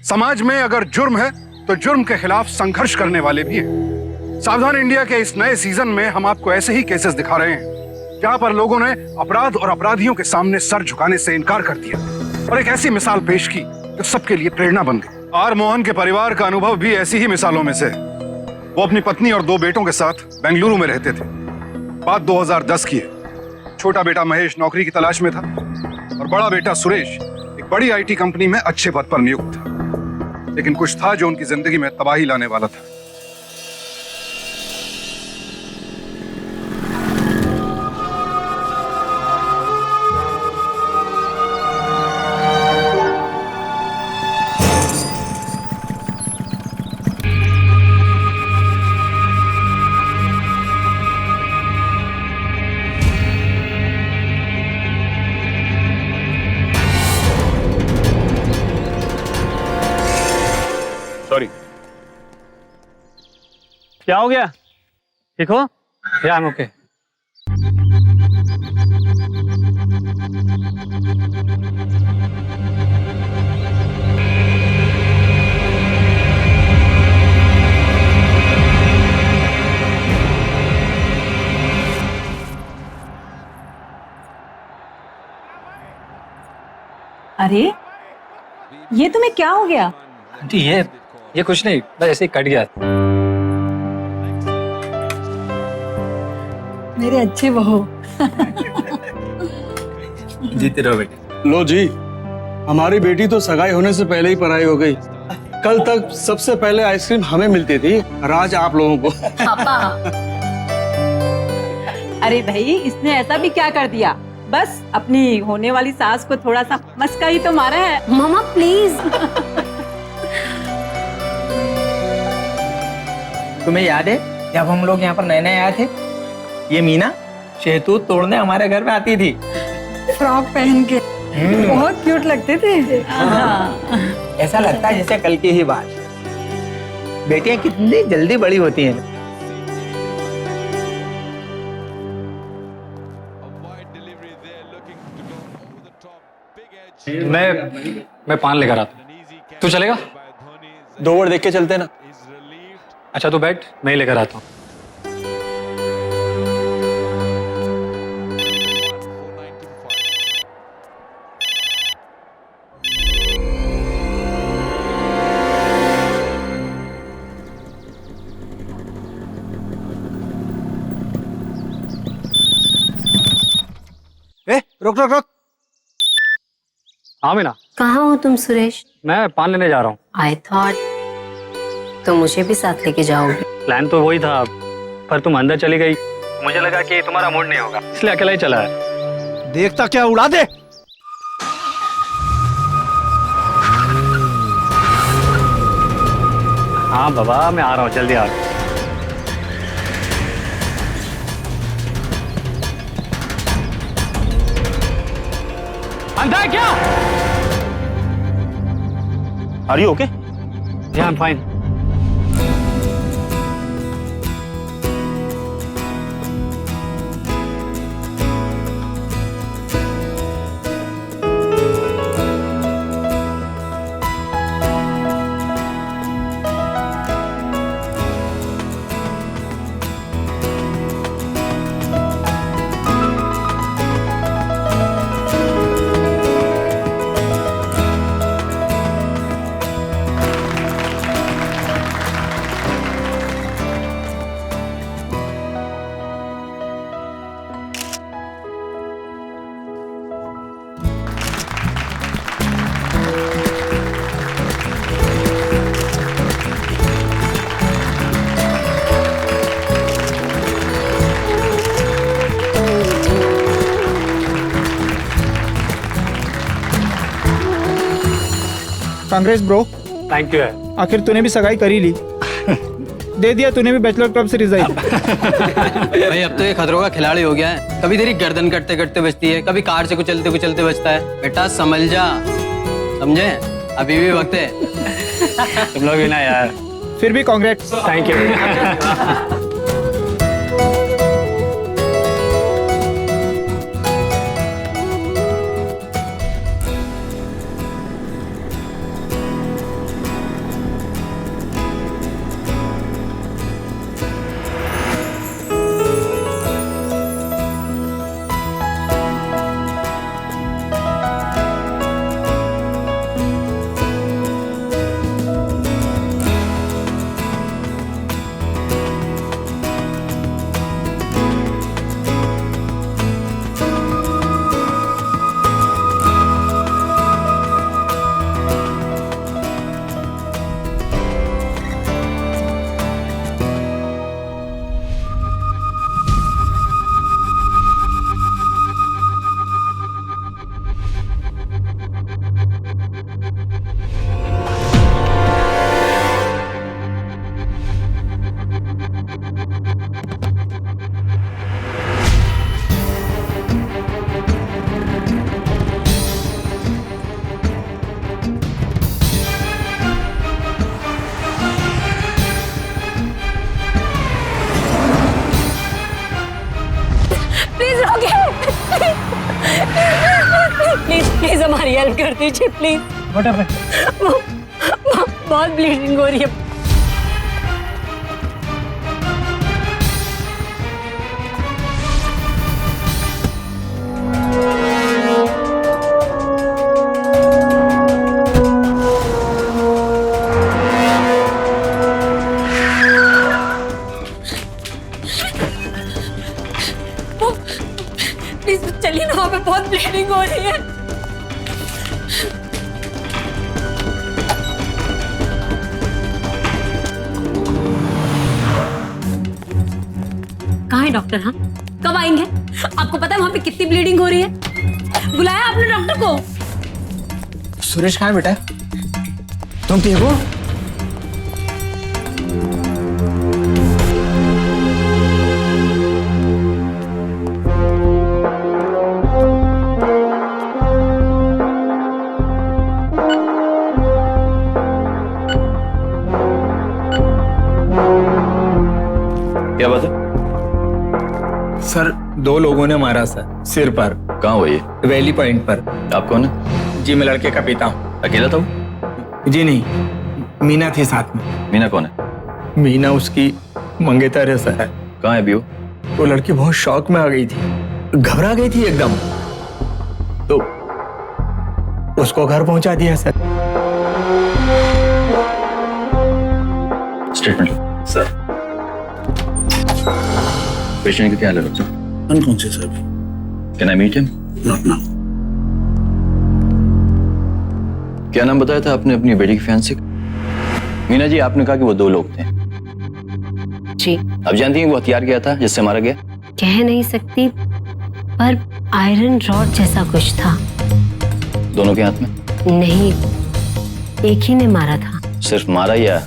समाज में अगर जुर्म है तो जुर्म के खिलाफ संघर्ष करने वाले भी हैं। सावधान इंडिया के इस नए सीजन में हम आपको ऐसे ही केसेस दिखा रहे हैं जहां पर लोगों ने अपराध और अपराधियों के सामने सर झुकाने से इनकार कर दिया और एक ऐसी मिसाल पेश की जो सबके लिए प्रेरणा बन गई। आर मोहन के परिवार का अनुभव भी ऐसी ही मिसालों में से है। वो अपनी पत्नी और 2 बेटों के साथ बेंगलुरु में रहते थे। बात 2010 की है। छोटा बेटा महेश नौकरी की तलाश में था और बड़ा बेटा सुरेश एक बड़ी IT कंपनी में अच्छे पद पर नियुक्त था। लेकिन कुछ था जो उनकी जिंदगी में तबाही लाने वाला था। सॉरी। क्या हो गया? ठीक हो? या I'm okay. अरे ये तुम्हें क्या हो गया? आंटी ये कुछ नहीं, बस ऐसे ही कट गया। मेरे अच्छे बहू। जीते रहो बेटे। लो जी, हमारी बेटी तो सगाई होने से पहले ही पराई हो गई। कल तक सबसे पहले आइसक्रीम हमें मिलती थी और आज आप लोगों को। पापा। अरे भाई, इसने ऐसा भी क्या कर दिया? बस अपनी होने वाली सास को थोड़ा सा मस्का ही तो मारा है। मामा प्लीज। तुम्हें याद है जब हम लोग यहाँ पर नए नए आए थे, ये मीना शहतूत तोड़ने हमारे घर में आती थी। फ्रॉक पहन के बहुत क्यूट लगते थे। ऐसा लगता है जैसे कल की ही बात। बेटियां कितनी जल्दी बड़ी होती हैं। मैं पान लेकर आता हूँ। तू चलेगा? 2 ओवर देख के चलते ना। अच्छा तू बैठ, मैं ही लेकर आता हूँ। रुक रुक रुक। हाँ मीना, कहाँ हो तुम सुरेश? मैं पान लेने जा रहा हूँ। आई थॉट तो मुझे भी साथ लेके जाओगे। प्लान तो वही था, पर तुम अंदर चली गई। मुझे लगा कि तुम्हारा मूड नहीं होगा, इसलिए अकेला ही चला है। देखता क्या उड़ा दे। हाँ बाबा, मैं आ रहा हूँ, जल्दी आ रहा हूँ। अंधा है क्या? Are you okay? Yeah, I'm fine. Congrats bro. Thank you है। आखिर तूने भी सगाई कर ही ली। दे दिया तूने भी बैचलर क्लब से रिजाइन। भाई अब तो ये खतरों का खिलाड़ी हो गया है। कभी तेरी गर्दन कटते कटते बचती है, कभी कार से कुचलते कुचलते बचता है। बेटा समझ जा, समझे? अभी भी वक्त है। तुम लोग भी ना यार। फिर भी कांग्रेस। Thank you. हमारी हेल्प कर दीजिए प्लीज। बहुत ब्लीडिंग हो रही है। प्लीज चलिए ना, वहाँ पे बहुत ब्लीडिंग हो रही है। कहाँ है डॉक्टर? हाँ कब आएंगे? आपको पता है वहाँ पे कितनी ब्लीडिंग हो रही है? बुलाया आपने डॉक्टर को? सुरेश कहाँ है बेटा? तुम ठीक हो? क्या बात है? सर 2 लोगों ने मारा सर, सिर पर। कहाँ हुआ ये? वैली पॉइंट पर। आप कौन है? जी मैं लड़के का पिता हूँ। अकेला था वो? जी नहीं, मीना थी साथ में। मीना कौन है? मीना उसकी मंगेतर है सर। कहाँ है अभी वो? वो लड़की बहुत शॉक में आ गई थी, घबरा गई थी एकदम, तो उसको घर पहुंचा दिया सर। Statement sir. पेशेंट की क्या हालत है? अनकॉन्शियस है अभी। Can I meet him? Not now. क्या नाम बताया था आपने अपनी बेटी की फियांसे का? मीना जी, आपने कहा कि वो 2 लोग थे। जी अब जानती हैं वो हथियार क्या था जिससे मारा गया? कह नहीं सकती, पर आयरन रॉड जैसा कुछ था। दोनों के हाथ में? नहीं, एक ही ने मारा था। सिर्फ मारा या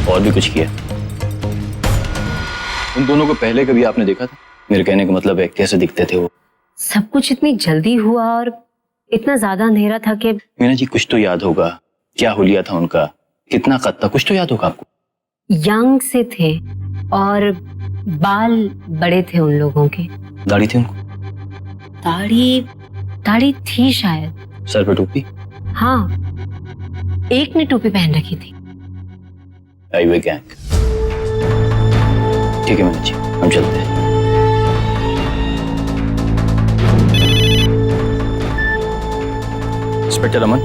और भी कुछ किया? उन दोनों को पहले कभी आपने देखा था? मेरे कहने का मतलब है कैसे दिखते थे वो? सब कुछ इतनी जल्दी हुआ और इतना ज्यादा अंधेरा था कि। मीना जी, कुछ तो याद होगा। क्या हुलिया था उनका? कितना कद था? कुछ तो याद होगा आपको। यंग से थे और बाल बड़े थे उन लोगों के। दाढ़ी थी उनको? दाढ़ी थी शायद। सर पे टोपी? हाँ, एक ने टोपी पहन रखी थी। Highway gang. ठीक है मीना जी, हम चलते हैं। इंस्पेक्टर अमन।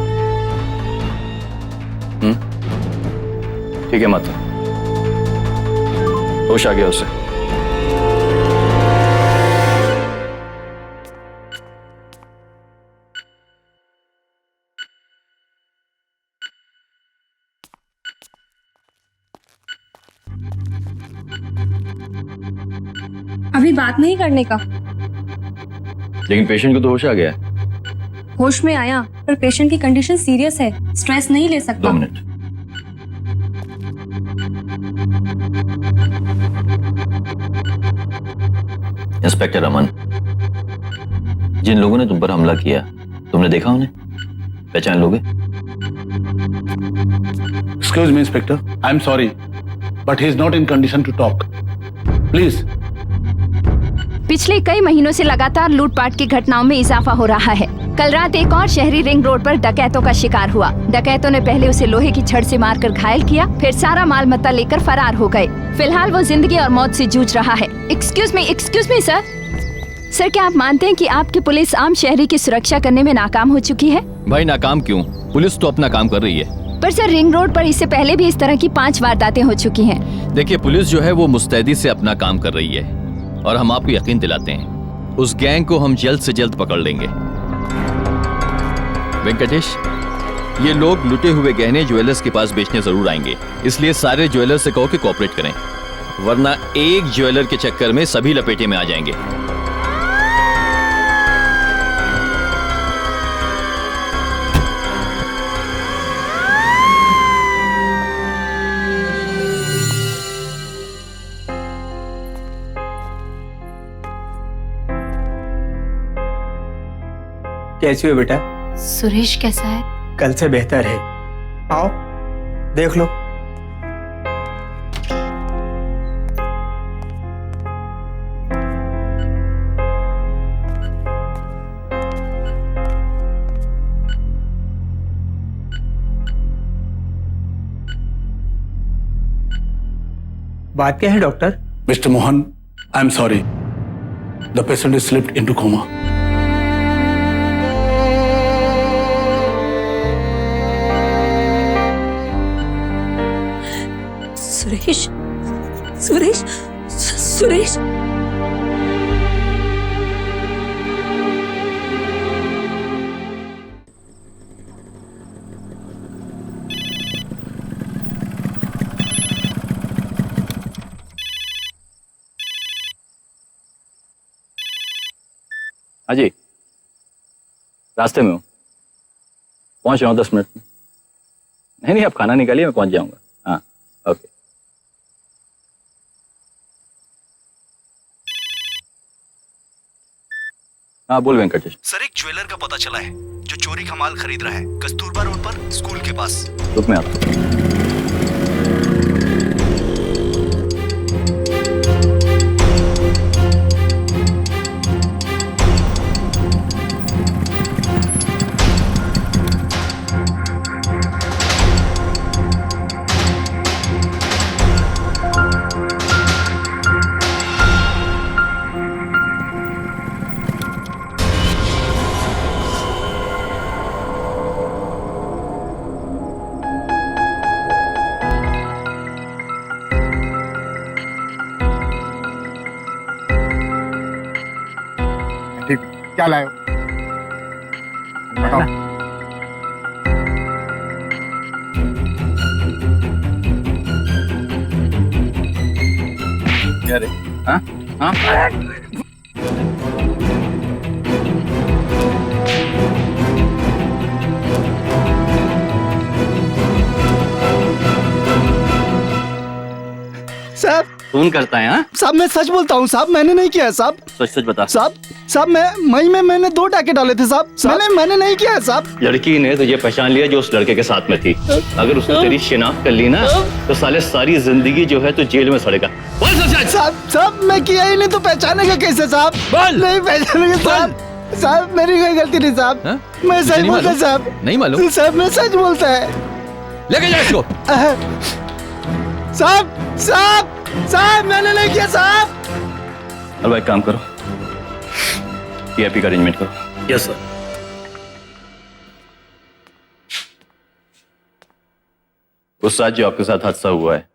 ठीक है मत, होश आ गया उसे। अभी बात नहीं करने का। लेकिन पेशेंट को तो होश आ गया है। होश में आया, पर पेशेंट की कंडीशन सीरियस है, स्ट्रेस नहीं ले सकता। 2 मिनट। इंस्पेक्टर अमन, जिन लोगों ने तुम पर हमला किया, तुमने देखा उन्हें? पहचान लोगे? Excuse me, Inspector. I'm sorry, but he is not in condition to talk. Please. पिछले कई महीनों से लगातार लूटपाट की घटनाओं में इजाफा हो रहा है। कल रात एक और शहरी रिंग रोड पर डकैतों का शिकार हुआ। डकैतों ने पहले उसे लोहे की छड़ से मारकर घायल किया, फिर सारा माल मत्ता लेकर फरार हो गए। फिलहाल वो जिंदगी और मौत से जूझ रहा है। एक्सक्यूज मी सर। सर, क्या आप मानते हैं कि आपकी पुलिस आम शहरी की सुरक्षा करने में नाकाम हो चुकी है? भाई नाकाम क्यों? पुलिस तो अपना काम कर रही है। पर सर, रिंग रोड पर इससे पहले भी इस तरह की 5 वारदातें हो चुकी हैं। देखिए, पुलिस जो है वो मुस्तैदी से अपना काम कर रही है और हम आपको यकीन दिलाते हैं उस गैंग को हम जल्द से जल्द पकड़ लेंगे। वेंकटेश, ये लोग लुटे हुए गहने ज्वेलर्स के पास बेचने जरूर आएंगे, इसलिए सारे ज्वेलर्स से कहो कि कोऑपरेट करें, वरना एक ज्वेलर के चक्कर में सभी लपेटे में आ जाएंगे। कैसी हो बेटा? सुरेश कैसा है? कल से बेहतर है। आओ देख लो। बात क्या है doctor? Mister Mohan, I am sorry, the patient is slipped into coma. Suresh, Suresh, Suresh. हाँ जी, रास्ते में हूँ, पहुंच रहा हूँ 10 मिनट में। नहीं, आप खाना निकालिए, मैं पहुंच जाऊंगा। हाँ, ओके। हाँ, बोल वेंकटेश। सर, एक ज्वेलर का पता चला है जो चोरी का माल खरीद रहा है कस्तूरबा रोड पर, स्कूल के पास। रुक, मैं आता हूँ। क्या लाए हो? बताओ। क्या रे? हाँ? हाँ? साहब, फोन करता है? हाँ? साहब मैं सच बोलता हूँ साहब, मैंने नहीं किया है साहब। सच सच बता। साहब मैं मई में मैंने 2 टाके डाले थे साहब। मैंने नहीं किया है साहब। लड़की ने तुझे पहचान लिया जो उस लड़के के साथ में थी। अगर उसने तेरी शिनाख्त कर ली ना तो साले सारी जिंदगी जो है तो जेल में सड़ेगा। बोल सच। साहब मैं किया ही नहीं तो पहचानेगा कैसे साहब? बोल। नहीं पहचानेगा साहब। साहब मेरी कोई गलती नहीं साहब। मैं सच बोलता साहब। नहीं मालूम? साहब मैं सच बोलता है। लेके जा इसको। साहब मैंने नहीं किया साहब। अब एक काम करो, पीआईपी का अरेंजमेंट करो। Yes sir. उस साथ जो आपके साथ हादसा हुआ है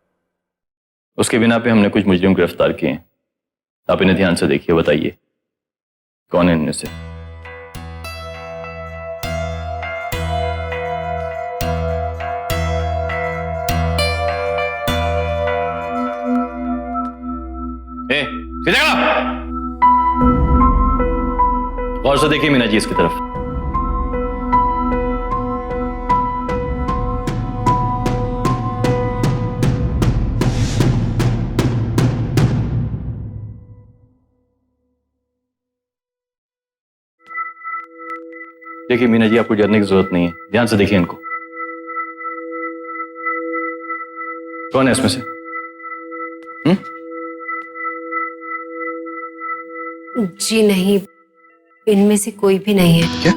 उसके बिना पे हमने कुछ मुजरिम गिरफ्तार किए हैं। आप इन्हें ध्यान से देखिए, बताइए कौन है इनमें से। सीधे खड़ा। गौर से देखिए मीना जी इसकी तरफ। देखिए मीना जी, आपको डरने की जरूरत नहीं है, ध्यान से देखिए इनको। कौन है इसमें से? जी नहीं, इनमें से कोई भी नहीं है। क्या?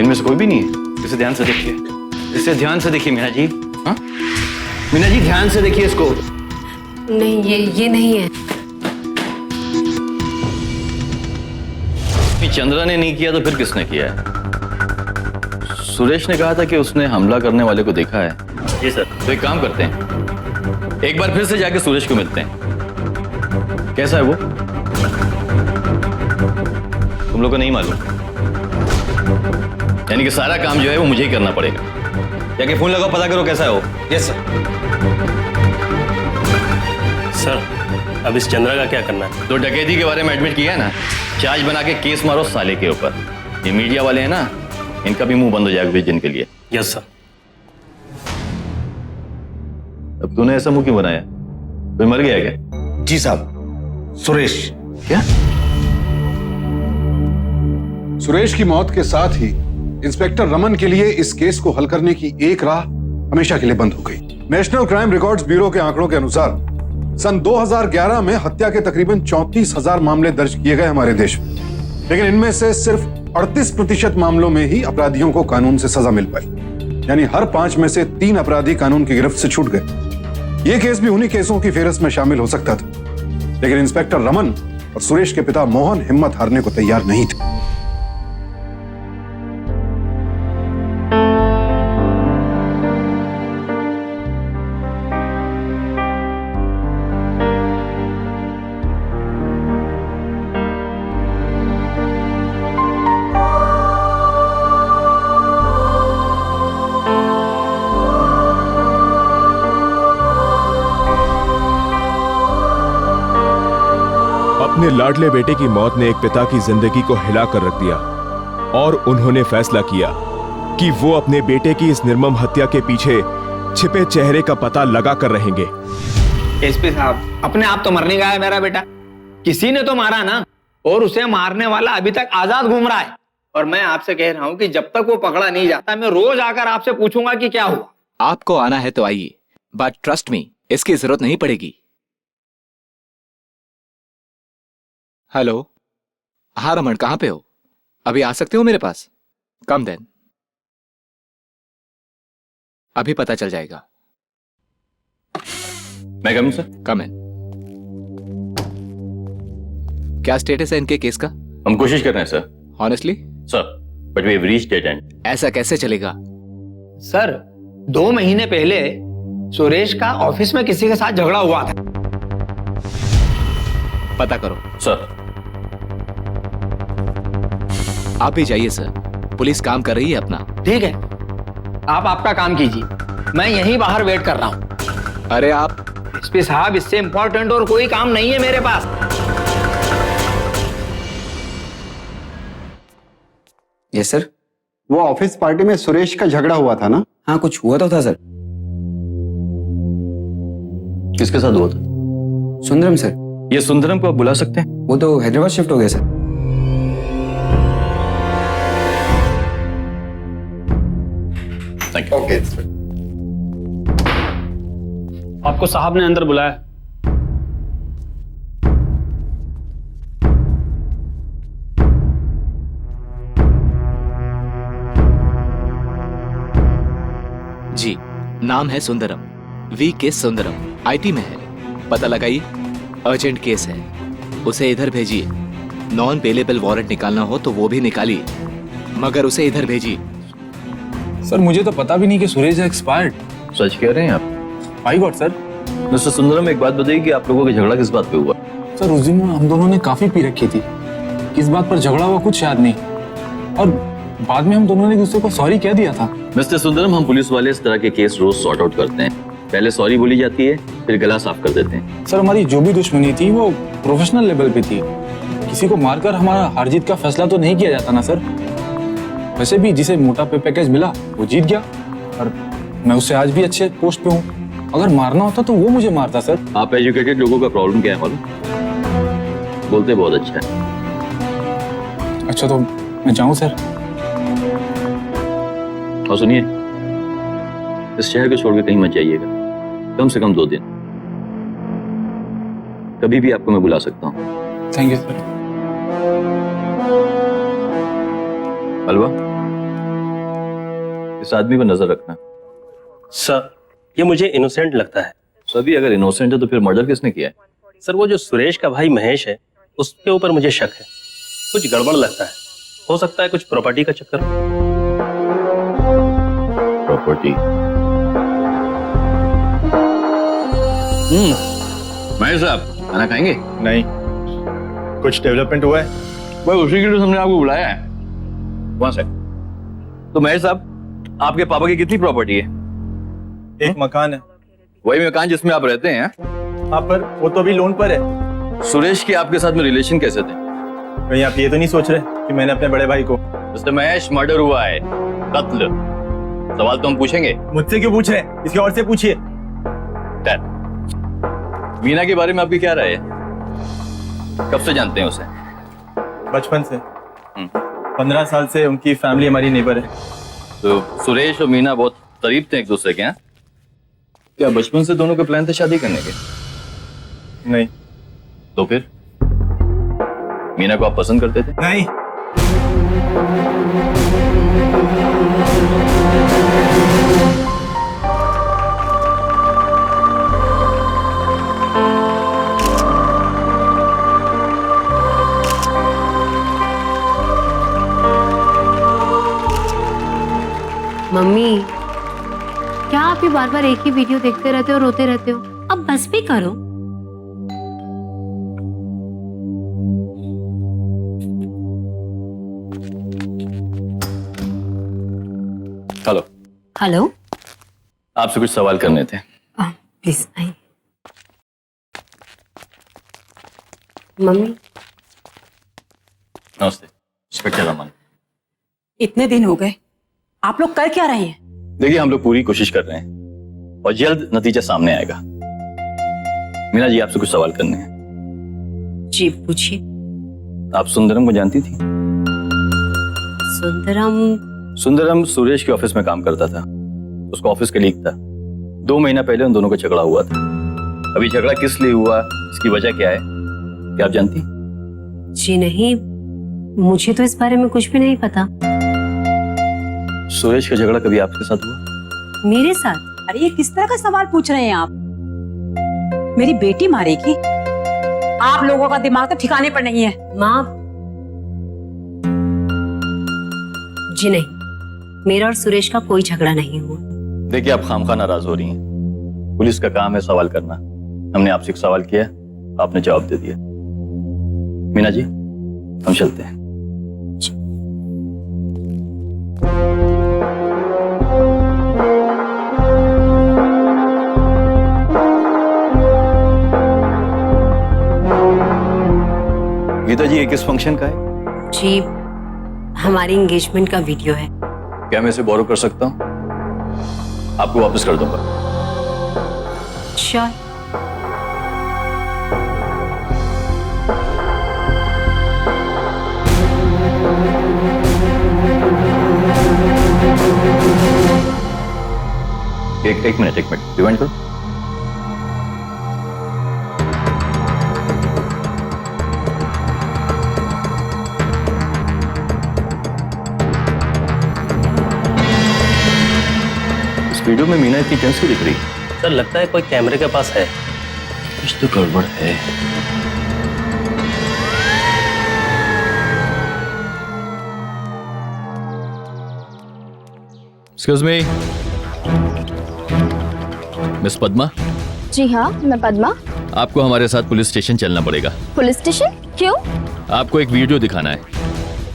इनमें से कोई भी नहीं है? इसे ध्यान से देखिए, इसे ध्यान से देखिए मीना जी। हाँ? मीना जी ध्यान से देखिए इसको। नहीं, ये नहीं है। चंद्रा ने नहीं किया तो फिर किसने किया है? सुरेश ने कहा था कि उसने हमला करने वाले को देखा है। जी सर। तो एक काम करते हैं, एक बार फिर से जाके सुरेश को मिलते हैं। कैसा है वो? तुम लोग को नहीं मालूम? यानी कि सारा काम जो है वो मुझे ही करना पड़ेगा। जाके फोन लगाओ, पता करो कैसा है वो। Yes sir. सर, अब इस चंद्रा का क्या करना है? तो डकैती के बारे में एडमिट किया है ना, चार्ज बना के केस मारो साले के ऊपर। ये मीडिया वाले हैं ना, इनका भी मुंह बंद हो जाएगा 20 दिन के लिए। Yes sir. अब तूने ऐसा मुंह क्यों बनाया? कोई मर गया क्या? जी साहब, सुरेश। क्या? सुरेश की मौत के साथ ही इंस्पेक्टर रमन के लिए इस केस को हल करने की एक राह हमेशा के लिए बंद हो गई। नेशनल क्राइम रिकॉर्ड्स ब्यूरो के आंकड़ों के अनुसार सन 2011 में हत्या के तकरीबन 34,000 मामले दर्ज किए गए हमारे देश में, लेकिन इनमें से सिर्फ 38% मामलों में ही अपराधियों को कानून से सजा मिल पाई। यानी हर 5 में से 3 अपराधी कानून की गिरफ्त से छूट गए। यह केस भी उन्हीं केसों की फेहरिस्त में शामिल हो सकता था, लेकिन इंस्पेक्टर रमन और सुरेश के पिता मोहन हिम्मत हारने को तैयार नहीं थे। अपने लाडले बेटे की मौत ने एक पिता की जिंदगी को हिला कर रख दिया और उन्होंने फैसला किया कि वो अपने बेटे की इस निर्मम हत्या के पीछे छिपे चेहरे का पता लगा कर रहेंगे। एसपी साहब, अपने आप तो मर नहीं गया है मेरा बेटा, किसी ने तो मारा ना, और उसे मारने वाला अभी तक आजाद घूम रहा है। और मैं आपसे कह रहा हूं कि जब तक वो पकड़ा नहीं जाता, मैं रोज आकर आपसे पूछूंगा कि क्या हुआ। आपको आना है तो आइए, बट ट्रस्ट मी, इसकी जरूरत नहीं पड़ेगी। हेलो, हाँ रमन, कहां पे हो? अभी आ सकते हो मेरे पास? कम देन, अभी पता चल जाएगा। मैं कम सर? कम इन। क्या स्टेटस है इनके केस का? हम कोशिश कर रहे हैं sir. Honestly sir, but we have reached dead end. ऐसा कैसे चलेगा? सर, 2 महीने पहले सुरेश का ऑफिस में किसी के साथ झगड़ा हुआ था। पता करो। सर, आप भी जाइए सर, पुलिस काम कर रही है अपना। ठीक है, आप आपका काम कीजिए, मैं यहीं बाहर वेट कर रहा हूं। अरे आप एसपी साहब, इससे इंपॉर्टेंट और कोई काम नहीं है मेरे पास। Yes sir. वो ऑफिस पार्टी में सुरेश का झगड़ा हुआ था ना? हाँ, कुछ हुआ तो था सर। किसके साथ हुआ था? सुंदरम सर। ये सुंदरम को आप बुला सकते हैं? वो तो हैदराबाद शिफ्ट हो गया सर। Thank you. ओके। आपको साहब ने अंदर बुलाया। जी, नाम है सुंदरम, वी के सुंदरम, आईटी में है। पता लगाइए, अर्जेंट केस है, उसे इधर भेजिए। नॉन बेलेबल वारंट निकालना हो तो वो भी निकालिए, मगर उसे इधर भेजिए। सर, मुझे तो पता भी नहीं कि सुरेश एक्सपायर्ड। सच कह रहे हैं आप? My God sir. Mister Sundaram, एक बात बताइए कि आप लोगों का झगड़ा किस बात पे हुआ? सर, उस दिन हम दोनों ने काफी पी रखी थी, किस बात पर झगड़ा हुआ कुछ याद नहीं, और बाद में हम दोनों ने एक दूसरे को सॉरी कह दिया था। मिस्टर सुंदरम, हम पुलिस वाले इस तरह के केस रोज सॉर्ट आउट करते हैं। पहले सॉरी बोली जाती है, फिर गला साफ कर देते हैं। सर, हमारी जो भी दुश्मनी थी वो प्रोफेशनल लेवल पे थी, किसी को मारकर हमारा हार जीत का फैसला तो नहीं किया जाता ना सर। वैसे भी जिसे मोटा पे पैकेज मिला वो जीत गया, और मैं उससे आज भी अच्छे पोस्ट पे हूँ। अगर मारना होता तो वो मुझे मारता सर। आप एजुकेटेड लोगों का प्रॉब्लम क्या है मालूम? बोलते बहुत अच्छा है। अच्छा, तो मैं जाऊँ सर? और सुनिए, इस शहर को छोड़ के कहीं मत जाइएगा, कम से कम 2 दिन। कभी भी आपको मैं बुला सकता हूँ। Thank you sir. अलवा, इस आदमी पर नजर रखना। सर, ये मुझे इनोसेंट लगता है। सभी अगर इनोसेंट है तो फिर मर्डर किसने किया है? सर, वो जो सुरेश का भाई महेश है, उसके ऊपर मुझे शक है। कुछ गड़बड़ लगता है। हो सकता है कुछ प्रॉपर्टी का चक्कर। प्रॉपर्टी? महेश साहब, खाना खाएंगे? नहीं, कुछ डेवलपमेंट हुआ है? भाई, उसी के लिए हमने आपको बुलाया है। वहां से। तो महेश साहब, आपके पापा की कितनी प्रॉपर्टी है? एक मकान है। वही मकान जिसमें आप रहते हैं? हाँ, पर वो तो अभी लोन पर है। सुरेश के आपके साथ में रिलेशन कैसे थे? कहीं आप ये तो नहीं सोच रहे कि मैंने अपने बड़े भाई को? मिस्टर महेश, मर्डर हुआ है, कत्ल। सवाल तो हम पूछेंगे। मुझसे क्यों पूछ रहे हैं? किसी और से पूछिए। मीना के बारे में आपकी क्या राय है? कब से जानते हैं उसे? बचपन से। 15 साल से उनकी फैमिली हमारी नेबर है। तो सुरेश और मीना बहुत करीब थे एक दूसरे के? क्या बचपन से दोनों के प्लान थे शादी करने के? नहीं। तो फिर मीना को आप पसंद करते थे? नहीं। क्या आप ये बार बार एक ही वीडियो देखते रहते हो, रोते रहते हो? अब बस भी करो। हेलो। हेलो, आपसे कुछ सवाल करने थे। प्लीज आइए। मम्मी। नमस्ते, इंस्पेक्टर रहमान। इतने दिन हो गए, आप लोग कर क्या रहे हैं? देखिए, हम लोग पूरी कोशिश कर रहे हैं और जल्द नतीजा सामने आएगा। मीना जी, आपसे कुछ सवाल करने हैं। जी पूछिए। आप सुंदरम को जानती थी? सुंदरम सुरेश के ऑफिस में काम करता था। उसका ऑफिस कलीग था। 2 महीना पहले उन दोनों का झगड़ा हुआ था। अभी झगड़ा किस लिए हुआ, इसकी वजह क्या है, क्या आप जानती? जी नहीं, मुझे तो इस बारे में कुछ भी नहीं पता। सुरेश का झगड़ा कभी आपके साथ हुआ? मेरे साथ? अरे ये किस तरह का सवाल पूछ रहे हैं आप? मेरी बेटी मारेगी? आप लोगों का दिमाग तो ठिकाने पर नहीं है। माँ। जी नहीं, मेरा और सुरेश का कोई झगड़ा नहीं हुआ। देखिए, आप खामखा नाराज हो रही हैं। पुलिस का काम है सवाल करना। हमने आपसे एक सवाल किया, आपने जवाब दे दिया। मीना जी, हम चलते हैं। गीता जी, ये किस फंक्शन का है? जी, हमारी एंगेजमेंट का वीडियो है। क्या मैं इसे बोरो कर सकता हूँ? आपको वापस कर दूंगा। श्योर। एक मिनट रिवाइंड करो। इस वीडियो में मीना इतनी टेंस क्यों दिख रही? सर, लगता है कोई कैमरे के पास है। कुछ तो गड़बड़ है। Excuse me, miss Padma. जी हाँ, मैं पद्मा। आपको हमारे साथ पुलिस स्टेशन चलना पड़ेगा। Police station? क्यों? आपको एक वीडियो दिखाना है।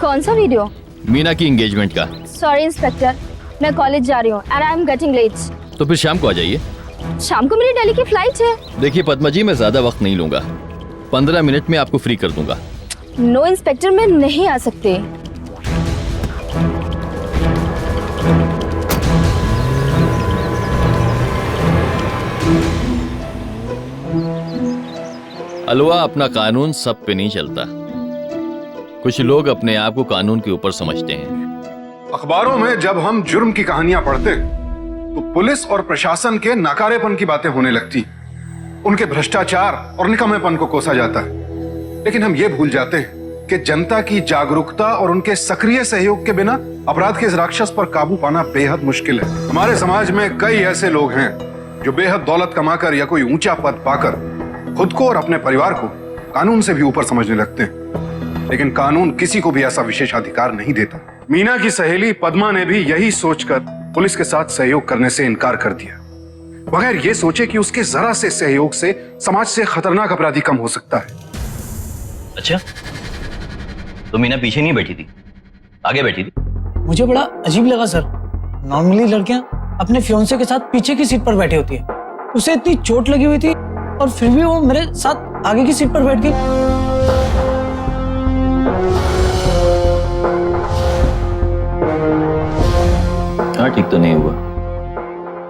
कौन सा वीडियो? मीना की एंगेजमेंट का। सॉरी इंस्पेक्टर, मैं कॉलेज जा रही हूँ and I am getting late. तो फिर शाम को आ जाइए। शाम को मेरी दिल्ली की फ्लाइट है। देखिए पद्मा जी, मैं ज्यादा वक्त नहीं लूंगा। 15 मिनट में आपको फ्री कर दूंगा। नो इंस्पेक्टर, मैं नहीं आ सकती। अलवा, अपना कानून सब पे नहीं चलता। कुछ लोग अपने आप को कानून के ऊपर समझते हैं। अखबारों में जब हम जुर्म की कहानियां पढ़ते तो पुलिस और प्रशासन के नाकारेपन की बातें होने लगती, उनके भ्रष्टाचार और निकम्मेपन को कोसा जाता है। लेकिन हम ये भूल जाते हैं कि जनता की जागरूकता और उनके सक्रिय सहयोग के बिना अपराध के इस राक्षस पर काबू पाना बेहद मुश्किल है। हमारे समाज में कई ऐसे लोग हैं जो बेहद दौलत कमाकर या कोई ऊंचा पद पाकर खुद को और अपने परिवार को कानून से भी ऊपर समझने लगते हैं। लेकिन कानून किसी को भी ऐसा विशेषाधिकार नहीं देता। मीना की सहेली पद्मा ने भी यही सोचकर पुलिस के साथ सहयोग करने से इनकार कर दिया, बगैर ये सोचे कि उसके जरा से सहयोग से समाज से खतरनाक अपराधी कम हो सकता है। अच्छा, तो मीना पीछे नहीं बैठी थी, आगे बैठी थी? मुझे बड़ा अजीब लगा सर। नॉर्मली लड़कियां अपने फियोंसे के साथ पीछे की सीट पर बैठी होती है। उसे इतनी चोट लगी हुई थी और फिर भी वो मेरे साथ आगे की सीट पर बैठ गई। हाँ, ठीक तो नहीं हुआ।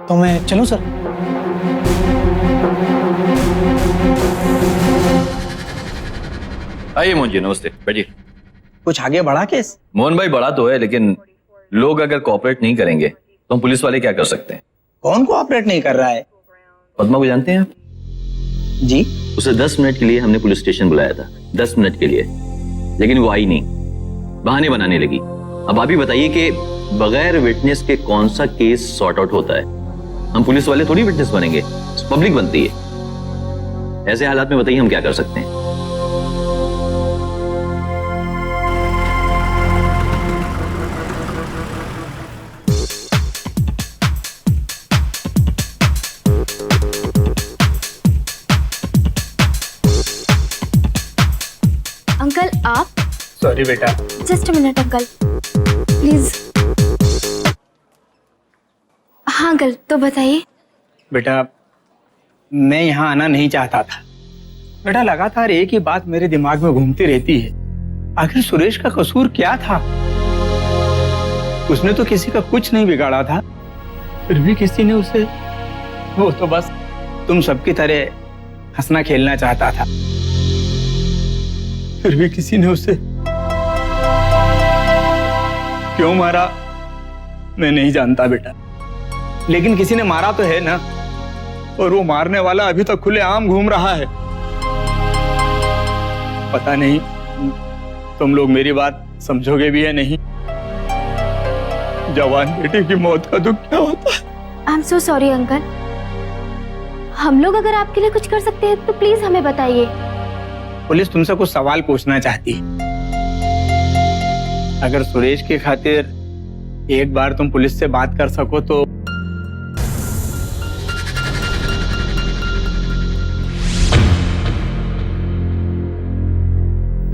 तो मैं चलूं सर? आइए मोहन जी, नमस्ते, बैठिए। कुछ आगे बढ़ा केस? मोहन भाई, बड़ा तो है, लेकिन लोग अगर कोऑपरेट नहीं करेंगे तो हम पुलिस वाले क्या कर सकते हैं? कौन कोऑपरेट नहीं कर रहा है? पद्मा को जानते हैं आप? जी। उसे 10 मिनट के लिए हमने पुलिस स्टेशन बुलाया था, 10 मिनट के लिए, लेकिन वो आई नहीं, बहाने बनाने लगी। अब आप ही बताइए कि बगैर विटनेस के कौन सा केस सॉर्ट आउट होता है? हम पुलिस वाले थोड़ी विटनेस बनेंगे, पब्लिक बनती है। ऐसे हालात में बताइए हम क्या कर सकते हैं? आप? सॉरी बेटा। Just minute uncle please. हाँ अंकल तो बताइए। बेटा मैं यहाँ आना नहीं चाहता था बेटा, लगातार एक ही बात मेरे दिमाग में घूमती रहती है, आखिर सुरेश का कसूर क्या था? उसने तो किसी का कुछ नहीं बिगाड़ा था, फिर भी किसी ने उसे, वो तो बस तुम सबकी तरह हंसना खेलना चाहता था, फिर भी किसी ने उसे क्यों मारा मैं नहीं जानता बेटा, लेकिन किसी ने मारा तो है ना, और वो मारने वाला अभी तक खुलेआम घूम रहा है। पता नहीं तुम लोग मेरी बात समझोगे भी या नहीं। जवान बेटे की मौत का दुख क्या होता है? I am so sorry uncle. हम लोग अगर आपके लिए कुछ कर सकते हैं तो प्लीज हमें बताइए। पुलिस तुमसे कुछ सवाल पूछना चाहती है। अगर सुरेश की खातिर एक बार तुम पुलिस से बात कर सको तो।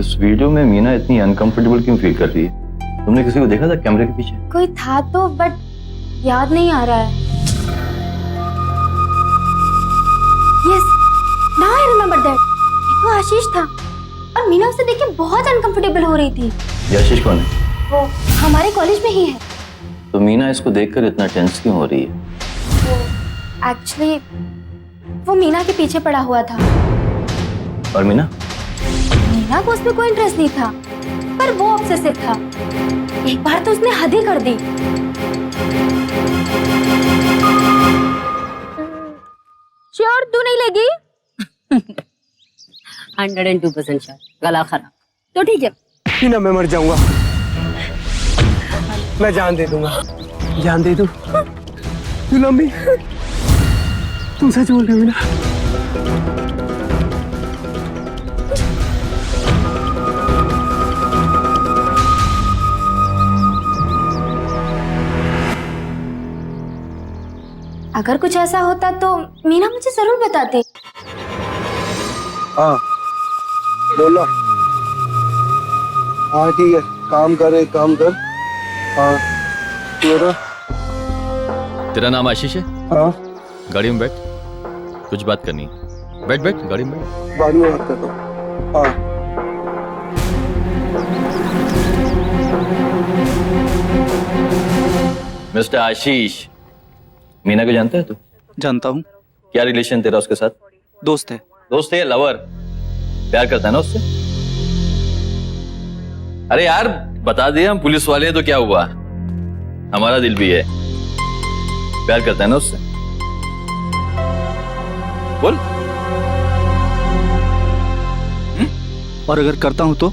इस वीडियो में मीना इतनी अनकंफर्टेबल क्यों फील कर रही है? तुमने किसी को देखा था कैमरे के पीछे? कोई था तो, बट याद नहीं आ रहा है। Yes, now I remember that. ये तो आशीष था और मीना उसे देख के बहुत अनकंफर्टेबल हो रही थी। ये आशीष कौन है? वो हमारे कॉलेज में ही है। तो मीना इसको देखकर इतना टेंस क्यों हो रही है? एक्चुअली वो मीना के पीछे पड़ा हुआ था। और मीना को उसमें कोई इंटरेस्ट नहीं था, पर वो ऑब्सेसिव था। एक बार तो उसने हद ही कर दी। श्योर तू नहीं लेगी? 102% श्योर। गला खराब तो ठीक है। मीना मैं मर जाऊंगा, मैं जान दे दूंगा। जान दे दूं? तू लंबी, तू सच बोल रही मीना? अगर कुछ ऐसा होता तो मीना मुझे जरूर बताती। हाँ बोलो। हाँ ठीक है, काम कर एक काम कर। हाँ तेरा नाम आशीष है? हाँ। गाड़ी में बैठ, कुछ बात करनी है। बैठ बैठ गाड़ी में बैठ। बाद में बात करता हूँ। हाँ। मिस्टर आशीष, मीना को जानते हैं तू? जानता हूँ। क्या रिलेशन तेरा उसके साथ? दोस्त है। दोस्त है? लवर? प्यार करता है ना उससे? अरे यार बता दिया हम पुलिस वाले हैं तो क्या हुआ, हमारा दिल भी है। प्यार करता है ना उससे? बोल। और अगर करता हूं तो?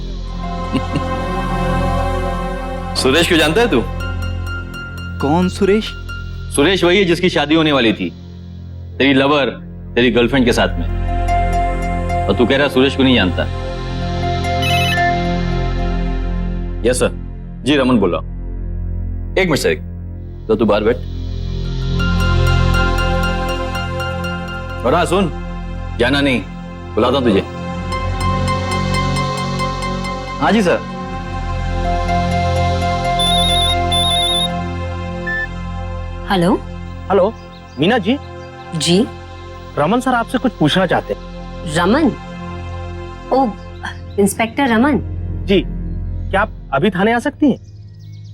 सुरेश को जानता है तू? कौन सुरेश? सुरेश वही है जिसकी शादी होने वाली थी, तेरी लवर, तेरी गर्लफ्रेंड के साथ में। और तू कह रहा सुरेश को नहीं जानता? Yes sir. जी रमन बोल रहा हूं। एक मिनट सर, तो तू बाहर बैठ। और हाँ सुन, जाना नहीं, बुलाता हूं तुझे। हाँ जी sir. Hello. Hello Meena ji. जी रमन सर आपसे कुछ पूछना चाहते हैं। रमन? ओ इंस्पेक्टर रमन जी, क्या आप अभी थाने आ सकती हैं?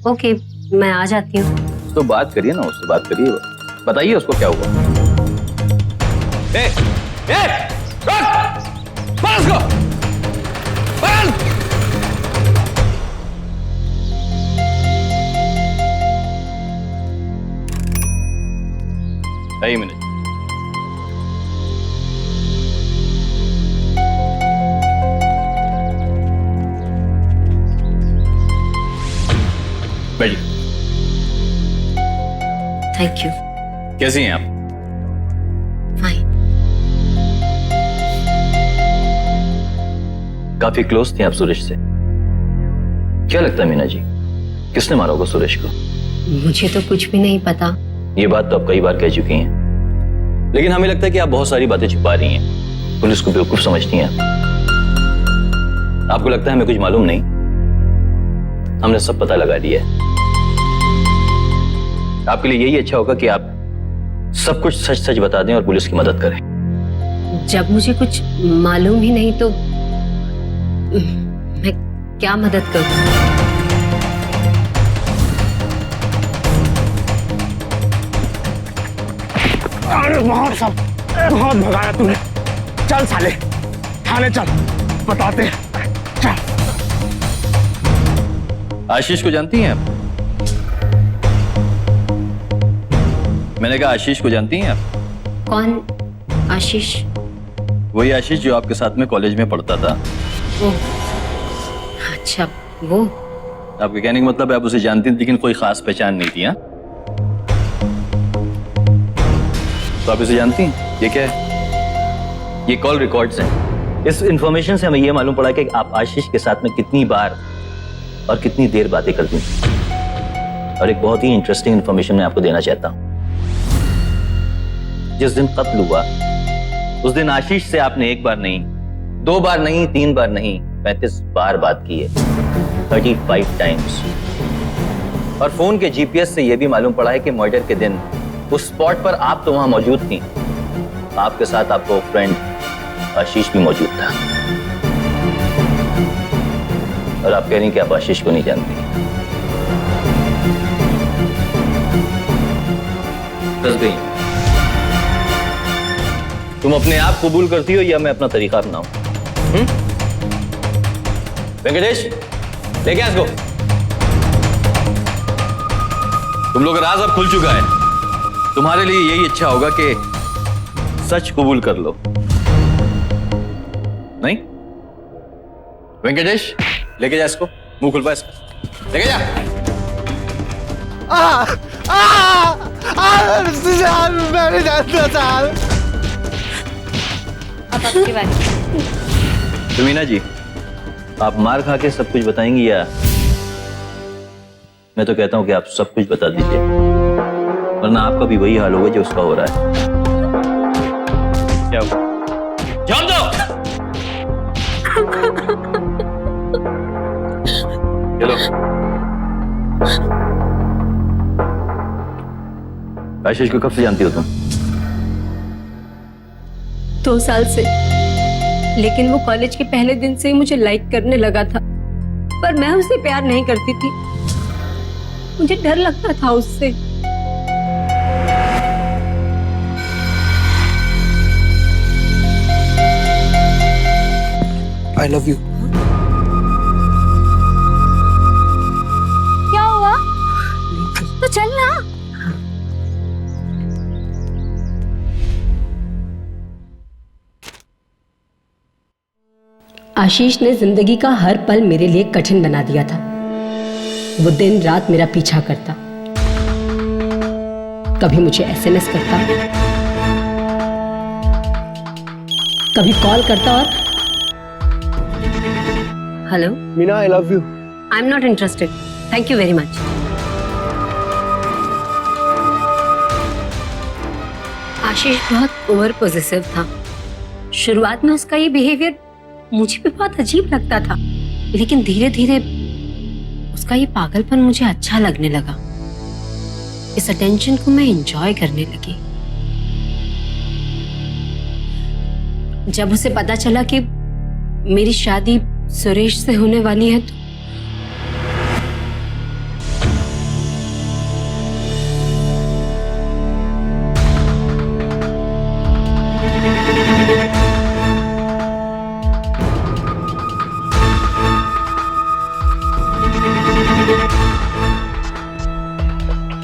ओके मैं आ जाती हूँ। तो बात करिए ना उससे, बात करिए, बताइए उसको क्या हुआ। ए, उसको। एक मिनट। बैठिए। Thank you. कैसी हैं आप? फाइन। काफी क्लोज थे आप सुरेश से, क्या लगता है मीना जी, किसने मारा होगा सुरेश को? मुझे तो कुछ भी नहीं पता। ये बात तो आप कई बार कह चुकी हैं, लेकिन हमें लगता है कि आप बहुत सारी बातें छुपा रही हैं, पुलिस को बेवकूफ समझती हैं। आपको लगता है हमें कुछ मालूम नहीं? हमने सब पता लगा लिया है। आपके लिए यही अच्छा होगा कि आप सब कुछ सच सच बता दें और पुलिस की मदद करें। जब मुझे कुछ मालूम ही नहीं तो मैं क्या मदद करूं? अरे बहुत भगाया तूने। चल साले थाने चल, बताते हैं। चल। आशीष को जानती हैं आप? मैंने कहा आशीष को जानती हैं आप? कौन आशीष? वही आशीष जो आपके साथ में कॉलेज में पढ़ता था। वो अच्छा वो आपके कहने का मतलब है आप उसे जानती थी लेकिन कोई खास पहचान नहीं थी। हाँ, तो आप इसे जानती हैं? ये क्या है? ये कॉल रिकॉर्ड्स हैं। इस इंफॉर्मेशन से हमें यह मालूम पड़ा कि आप आशीष के साथ में कितनी बार और कितनी देर बातें करती हैं। और एक बहुत ही इंटरेस्टिंग इंफॉर्मेशन मैं आपको देना चाहता हूं। जिस दिन कत्ल हुआ उस दिन आशीष से आपने एक बार नहीं, 2 बार नहीं, 3 बार नहीं, 35 बार बात की है। 35 टाइम्स। और फोन के जीपीएस से यह भी मालूम पड़ा है कि मर्डर के दिन उस स्पॉट पर आप तो वहां मौजूद थी, आपके साथ आपको फ्रेंड आशीष भी मौजूद था। और आप कह रही हैं कि आप आशीष को नहीं जानती। फंस गई। तुम अपने आप कबूल करती हो या मैं अपना तरीका अपनाऊं? वेंकटेश, लेके आ इसको। तुम लोग का राज अब खुल चुका है। तुम्हारे लिए यही अच्छा होगा कि सच कबूल कर लो। नहीं? वेंकटेश, लेके जा इसको। मुंह खुलवा इसको, लेके जा। मैंने जानता था। अब आपकी बारी। तुमीना जी, आप मार खा के सब कुछ बताएंगी या मैं तो कहता हूं कि आप सब कुछ बता दीजिए, वरना आपका भी वही हाल होगा जो उसका हो रहा है। क्या हुआ? जान दो। चलो। आशीष को कब से जानती हो तुम? 2 साल से। लेकिन वो कॉलेज के पहले दिन से ही मुझे लाइक करने लगा था, पर मैं उससे प्यार नहीं करती थी। मुझे डर लगता था उससे। I love you. क्या हुआ? तो चल ना। आशीष ने जिंदगी का हर पल मेरे लिए कठिन बना दिया था। वो दिन रात मेरा पीछा करता, कभी मुझे एसएमएस करता, कभी कॉल करता और hello Meena, I love you. I am not interested, thank you very much. Ashish बहुत ओवर पॉजिटिव था। शुरुआत में उसका ये बिहेवियर मुझे भी बहुत अजीब लगता था, लेकिन धीरे धीरे उसका ये पागलपन मुझे अच्छा लगने लगा। इस अटेंशन को मैं एंजॉय करने लगी। जब उसे पता चला कि मेरी शादी सुरेश से होने वाली है तो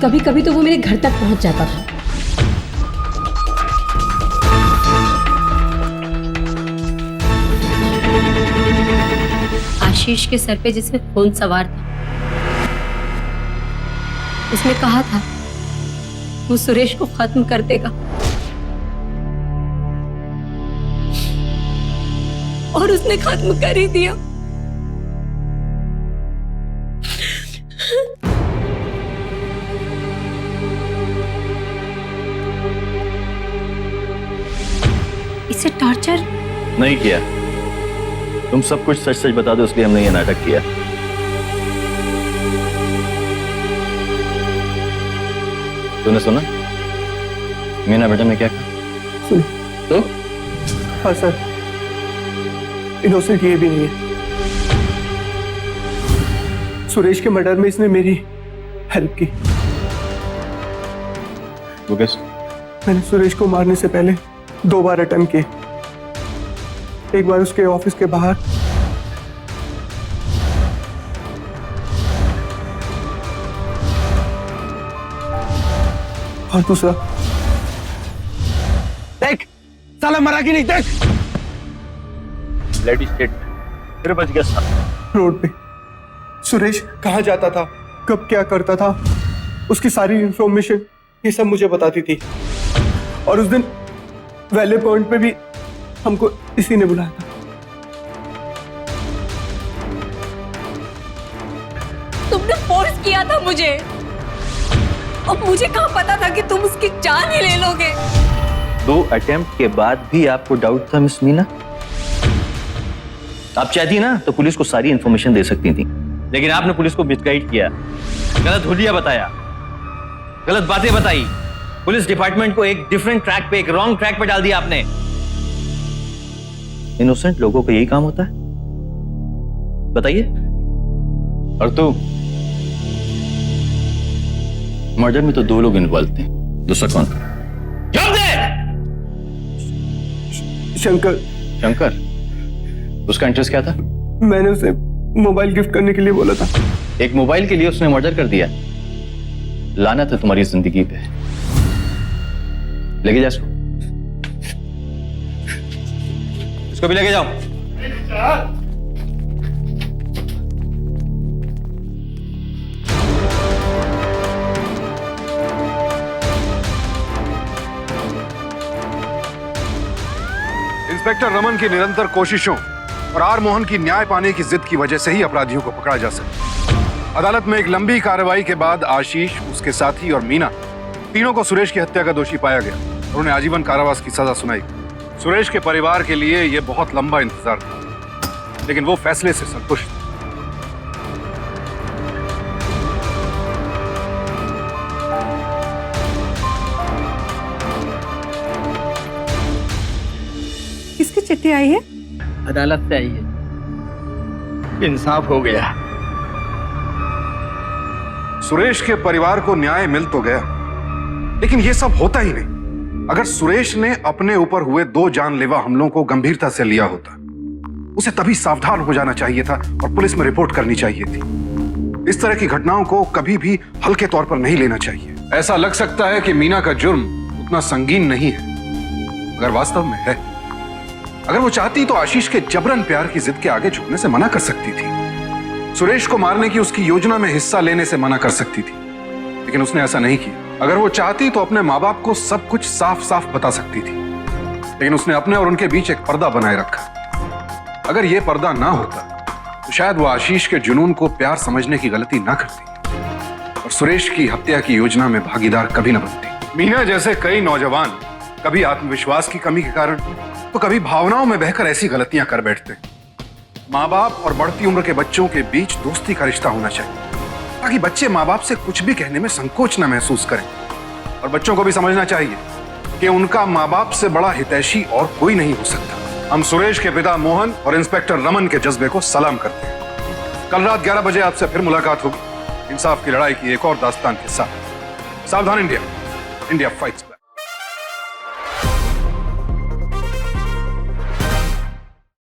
कभी कभी तो वो मेरे घर तक पहुंच जाता था। आशीष के सर पे जिसमें खून सवार था, उसने कहा था वो सुरेश को खत्म कर देगा, और उसने खत्म कर ही दिया। इसे टॉर्चर नहीं किया, तुम सब कुछ सच सच बता दो, इसलिए हमने ये नाटक किया। तूने सुना मीना बेटा ने क्या कहा? सुन तो हाँ सर, इनोसेंट ये भी नहीं है। सुरेश के मर्डर में इसने मेरी हेल्प की। वो कैसे? मैंने सुरेश को मारने से पहले 2 बार अटेम्प्ट किए। एक बार उसके ऑफिस के बाहर, और दूसरा देख साला मरा कि नहीं, देख ब्लडी स्टेट फिर बच गया साहब। रोड पे सुरेश कहाँ जाता था, कब क्या करता था, उसकी सारी इंफॉर्मेशन ये सब मुझे बताती थी। और उस दिन वैले पॉइंट पे भी हमको इसी ने बुलाया था। तुमने फोर्स किया था मुझे, और मुझे कहाँ पता था कि तुम उसकी जान ही ले लोगे। 2 अटेम्प्ट के बाद भी आपको डाउट था मिस मीना? आप चाहती ना तो पुलिस को सारी इंफॉर्मेशन दे सकती थी, लेकिन आपने पुलिस को मिसगाइड किया, गलत हुलिया बताया, गलत बातें बताई, पुलिस डिपार्टमेंट को एक डिफरेंट ट्रैक पे, एक रॉन्ग ट्रैक पे डाल दिया आपने। इनोसेंट लोगों का यही काम होता है, बताइए। और तो मर्डर में तो 2 लोग इन्वॉल्व थे, दूसरा कौन? जवाब दे! शंकर। शंकर? उसका इंटरेस्ट क्या था? मैंने उसे मोबाइल गिफ्ट करने के लिए बोला था। एक मोबाइल के लिए उसने मर्डर कर दिया? लानत है तुम्हारी जिंदगी पे। लेके जा इसको भी लेके जाओ। इंस्पेक्टर रमन की निरंतर कोशिशों और आर मोहन की न्याय पाने की जिद की वजह से ही अपराधियों को पकड़ा जा सका। अदालत में एक लंबी कार्रवाई के बाद आशीष, उसके साथी और मीना, तीनों को सुरेश की हत्या का दोषी पाया गया और उन्हें आजीवन कारावास की सजा सुनाई। सुरेश के परिवार के लिए यह बहुत लंबा इंतजार था, लेकिन वो फैसले से संतुष्ट थे। किसकी चिट्ठी आई है? अदालत से आई है, इंसाफ हो गया। सुरेश के परिवार को न्याय मिल तो गया, लेकिन यह सब होता ही नहीं अगर सुरेश ने अपने ऊपर हुए 2 जानलेवा हमलों को गंभीरता से लिया होता। उसे तभी सावधान हो जाना चाहिए था और पुलिस में रिपोर्ट करनी चाहिए थी। इस तरह की घटनाओं को कभी भी हल्के तौर पर नहीं लेना चाहिए। ऐसा लग सकता है कि मीना का जुर्म उतना संगीन नहीं है, मगर वास्तव में है। अगर वो चाहती तो आशीष के जबरन प्यार की जिद के आगे झुकने से मना कर सकती थी। सुरेश को मारने की उसकी योजना में हिस्सा लेने से मना कर सकती थी, लेकिन उसने ऐसा नहीं किया। अगर वो चाहती तो अपने माँ बाप को सब कुछ साफ साफ बता सकती थी, लेकिन उसने अपने और उनके बीच एक पर्दा बनाए रखा। अगर यह पर्दा ना होता तो शायद वो आशीष के जुनून को प्यार समझने की गलती ना करती और सुरेश की हत्या की योजना में भागीदार कभी ना बनती। मीना जैसे कई नौजवान कभी आत्मविश्वास की कमी के कारण तो कभी भावनाओं में बहकर ऐसी गलतियां कर बैठते। माँ बाप और बढ़ती उम्र के बच्चों के बीच दोस्ती का रिश्ता होना चाहिए, ताकि बच्चे माँ बाप से कुछ भी कहने में संकोच न महसूस करें। और बच्चों को भी समझना चाहिए कि उनका माँ बाप से बड़ा हितैषी और कोई नहीं हो सकता। हम सुरेश के पिता मोहन और इंस्पेक्टर रमन के जज्बे को सलाम करते हैं। कल रात 11 बजे आपसे फिर मुलाकात होगी इंसाफ की लड़ाई की एक और दास्तान के साथ। सावधान इंडिया, इंडिया फाइट्स।